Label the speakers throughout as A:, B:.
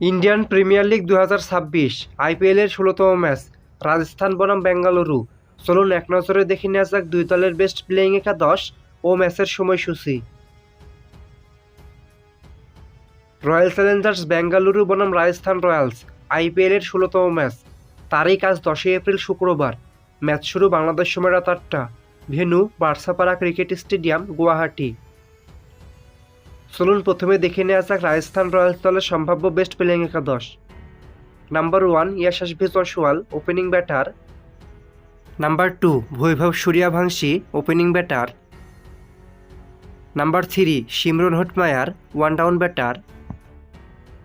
A: Indian premier league 2026 আইপিএলের ১৬তম match Rajasthan বনাম বেঙ্গালুরু। চলুন এক নজরে দেখে নেওয়া যাক দুই দলের বেস্ট প্লেয়িং একাদশ ও ম্যাচের সময়সূচি। রয়্যাল চ্যালেঞ্জার্স বেঙ্গালুরু বনাম রাজস্থান রয়্যালস আইপিএলের ১৬তম ম্যাচ। তারিখ আজ ১০ই এপ্রিল শুক্রবার। ম্যাচ শুরু বাংলাদেশ সময় রাত ৮টা। Venue Barsapara cricket stadium, Guwahati. চলুন প্রথমে দেখে নেওয়া যাক রাজস্থান রয়্যালস দলের সম্ভাব্য বেস্ট প্লেয়িং একাদশ। Number 1 Yashasvi Jaiswal, opening batter. Number 2 Vaibhav Suryavanshi, opening batter. Number 3 Shimron Hetmyer, one down batter.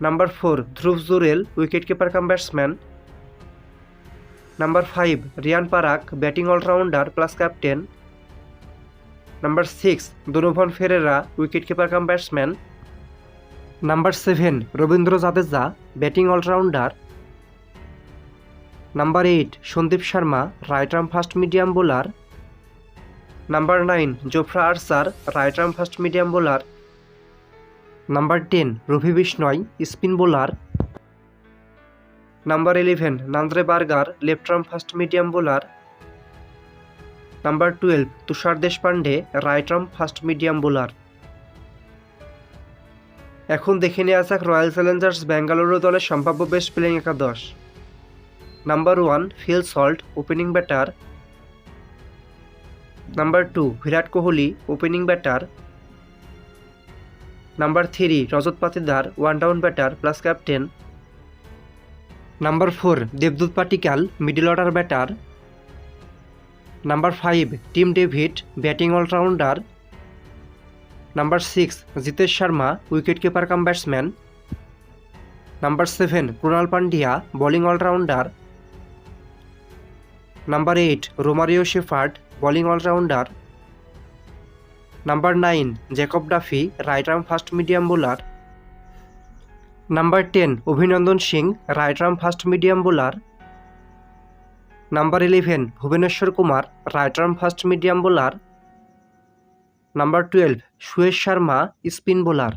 A: Number 4 Dhruv Jurel, wicket keeper cum batsman. Number 5 Riyan Parag, batting allrounder plus captain. Number 6 Donovan Ferreira, wicket keeper cum batsman. Number 7 Ravindra Jadeja, batting allrounder. Number 8 Sandeep Sharma, right arm fast medium bowler. Number 9 Jofra Archer, right arm fast medium bowler. Number 10 Ravi Bishnoi, spin bowler. Number 11 Nandre Burger, left arm fast medium bowler. Number 12 Tushar Deshpande, right arm fast medium bowler. এখন দেখে নেওয়া যাক Royal Challengers Bengaluru দলের সম্ভাব্য best playing একাদশ। Number 1 Phil Salt, opening batter. Number 2 Virat Kohli, opening batter. Number 3 Rajat Patidar, one down batter plus captain. Number 4 দেবদূত Padikkal, middle order batter. Number 5 Tim David, batting allrounder. Number 6 Jitesh Sharma, wicket keeper cum batsman. Number 7 Krunal Pandya, bowling allrounder. Number 8 Romario Shepherd, bowling allrounder. Number 9 Jacob Duffy, right arm fast medium bowler. Number 10 Abhinandan Singh, right arm fast medium bowler. Number 11 Bhuvneshwar Kumar, right arm fast medium bowler. Number 12 Suyash Sharma, spin bowler.